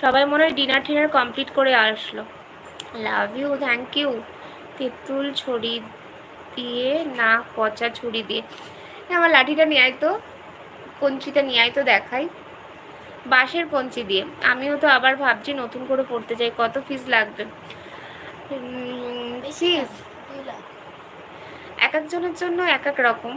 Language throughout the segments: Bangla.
সবাই মনে হয় ডিনার টিনার কমপ্লিট করে আসলো। Love you, thank you. তেঁতুল ছড়ি দিয়ে না পচা ছুরি দিয়ে? আমার লাঠিটা নিয়ে আয় তো, কঞ্চিটা নিয়ে আয় তো দেখাই। বাঁশের কঞ্চি দিয়ে। আমিও তো আবার ভাবছি নতুন করে পড়তে চাই, কত ফিস লাগবে? ফিস এক একজনের জন্য এক এক রকম।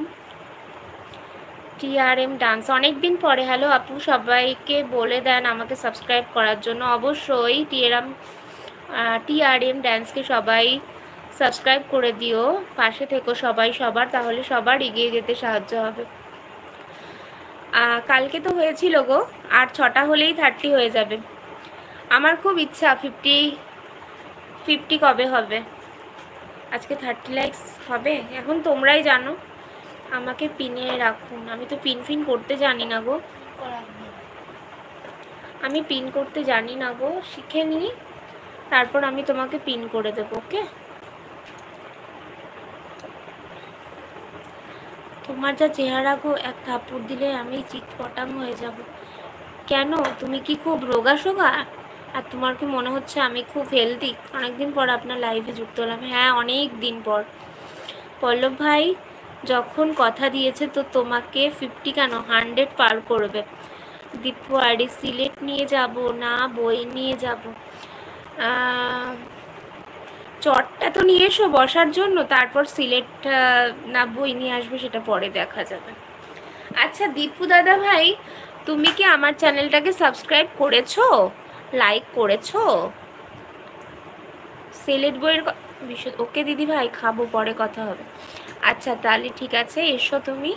টিআরএম ডান্স অনেকদিন পরে। হ্যালো আপু, সবাইকে বলে দেন আমাকে সাবস্ক্রাইব করার জন্য। অবশ্যই টিআরএম ডান্সকে সবাই সাবস্ক্রাইব করে দিও, পাশে থেকো সবাই সবার, তাহলে সবার এগিয়ে যেতে সাহায্য হবে। কালকে তো হয়েছিল গো, আর 6টা হলেই 30 হয়ে যাবে। আমার খুব ইচ্ছা 50 কবে হবে। আজকে 30 লাইকস হবে, এখন তোমরাই জানো। আমাকে পিনে রাখুন, আমি তো পিন ফিন করতে জানি না গো। আমি পিন করতে জানি না গো, শিখে নিই, তারপর আমি তোমাকে পিন করে দেবো। ওকে? তোমার যা চেহারা গো, এক থাপ্পড় দিলে আমি চিৎপটাং হয়ে যাব। কেন, তুমি কি খুব রোগা সোগা? আর তোমার কি মনে হচ্ছে আমি খুব হেলদি? অনেকদিন পর আপনার লাইভে যুক্ত হলাম। হ্যাঁ, অনেক দিন পর। পল্লব ভাই যখন কথা দিয়েছে তো তোমাকে 50 কেন 100 পার করবে। দীপু আরে সিলেট নিয়ে যাব না বই নিয়ে যাব? চটটা তো নিয়ে এসো বসার জন্য, তারপর সিলেট না বই নিয়ে আসবে সেটা পরে দেখা যাবে। আচ্ছা দীপু দাদা ভাই, তুমি কি আমার চ্যানেলটাকে সাবস্ক্রাইব করেছো, লাইক করেছো? সিলেট বইয়ের বিষয় ওকে দিদি ভাই, খাবো, পরে কথা হবে। আচ্ছা তাহলে ঠিক আছে, এসো তুমি।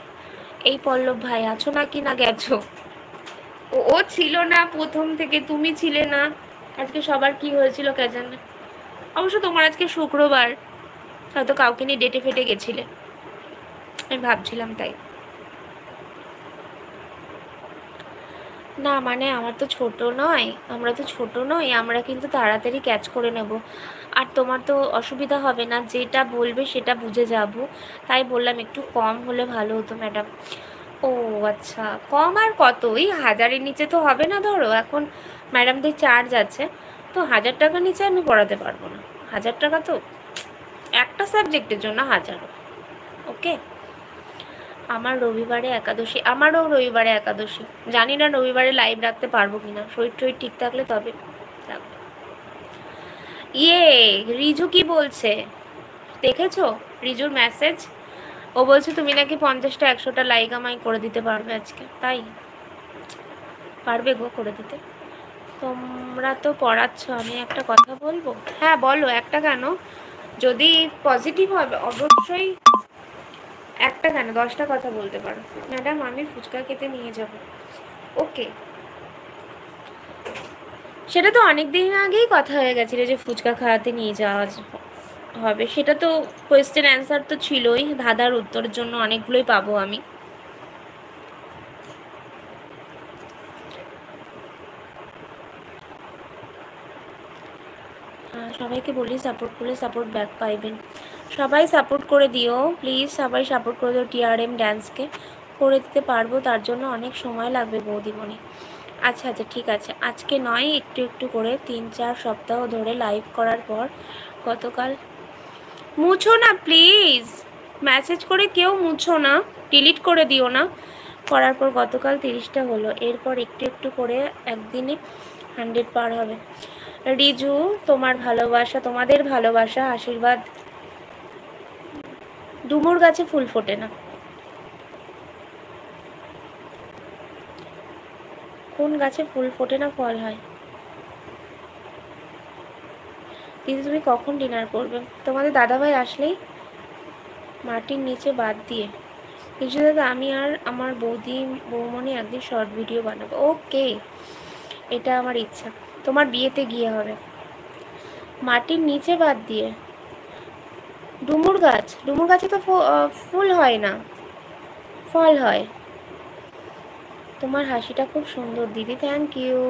এই পল্লব ভাই আছো নাকি না গেছো? ও ছিল না প্রথম থেকে, তুমি ছিলে না। আজকে সবার কি হয়েছিল কে জানে। অবশ্য তোমার আজকে শুক্রবার, হয়তো কাউকে নিয়ে ডেটে ফেটে গেছিলে, আমি ভাবছিলাম তাই। না মানে আমার তো ছোট নয়, আমরা তো ছোট নই, আমরা কিন্তু তাড়াতাড়ি ক্যাচ করে নেব। আর তোমার তো অসুবিধা হবে না, যেটা বলবে সেটা বুঝে যাব, তাই বললাম একটু কম হলে ভালো হতো ম্যাডাম। ও আচ্ছা, কম আর কত, ওই 1000-এর নিচে তো হবে না। ধরো এখন ম্যাডামদের চার্জ আছে, তো 1000 টাকার নিচে আমি পড়াতে পারবো না। 1000 টাকা তো একটা সাবজেক্টের জন্য 1000। ওকে? আমার রবিবারে একাদশী, আমারও রবিবারে একাদশী। জানি না রবিবারে লাইভ রাখতে পারবো কিনা, শরীর টরীর ঠিক থাকলে তবে রাখবো। ইয়ে, রিজু কি বলছে দেখেছো? রিজুর মেসেজ, ও বলছে তুমি নাকি 50টা 100টা লাইক আমায় করে দিতে পারবে আজকে। তাই পারবে গো করে দিতে? তোমরা তো পড়াচ্ছ, আমি একটা কথা বলবো? হ্যাঁ বলো, একটা কেন, যদি পজিটিভ হবে অবশ্যই। একটা কেন, 10টা কথা বলতে পারো। ম্যাডাম আমি ফুচকা খেতে নিয়ে যাব। ওকে, সেটা তো অনেক দিন আগেই কথা হয়ে গেছিল যে ফুচকা খাওয়াতে নিয়ে যাওয়া হবে। সেটা তো কোয়েশ্চেন অ্যান্সার তো ছিলই, ধাঁধার উত্তরের জন্য অনেকগুলোই পাবো আমি। সবাইকে বলি সাপোর্ট করলে সাপোর্ট ব্যাক পাইবেন। সবাই সাপোর্ট করে দিও প্লিজ, সবাই সাপোর্ট করে দিও। টিআরএম ডান্সকে করে দিতে পারবো, তার জন্য অনেক সময় লাগবে বৌদিমণি। আচ্ছা আচ্ছা ঠিক আছে, আজকে নয়, একটু একটু করে 3-4 সপ্তাহ ধরে লাইভ করার পর গতকাল। মুছো না প্লিজ, মেসেজ করে কেউ মুছো না, ডিলিট করে দিও না। করার পর গতকাল 30টা হলো, এরপর একটু একটু করে একদিনে 100 পার হবে। রিজু তোমার ভালোবাসা, তোমাদের ভালোবাসা আশীর্বাদ। ডুমুর গাছে ফুল ফোটে না? কোন গাছে ফুল ফোটে না ফল হয়? দিদি তুমি কখন ডিনার করবে? তোমাদের দাদাভাই আসলেই মাটির নিচে বাদ দিয়ে। কিছু দাদা, আমি আর আমার বৌমনি একদিন শর্ট ভিডিও বানাবো। ওকে, এটা আমার ইচ্ছা, তোমার বিয়েতে গিয়ে হবে। মাটির নিচে বাদ দিয়ে? ডুমুর গাছ, ডুমুর গাছে তো ফুল হয় না, ফল হয়। তোমার হাসিটা খুব সুন্দর দিদি, থ্যাংক ইউ।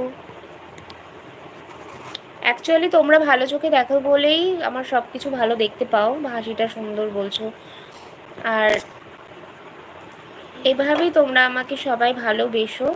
অ্যাকচুয়ালি তোমরা ভালো চোখে দেখো বলেই আমার সব কিছু ভালো দেখতে পাও, হাসিটা সুন্দর বলছো। আর এভাবেই তোমরা আমাকে সবাই ভালোবেসো,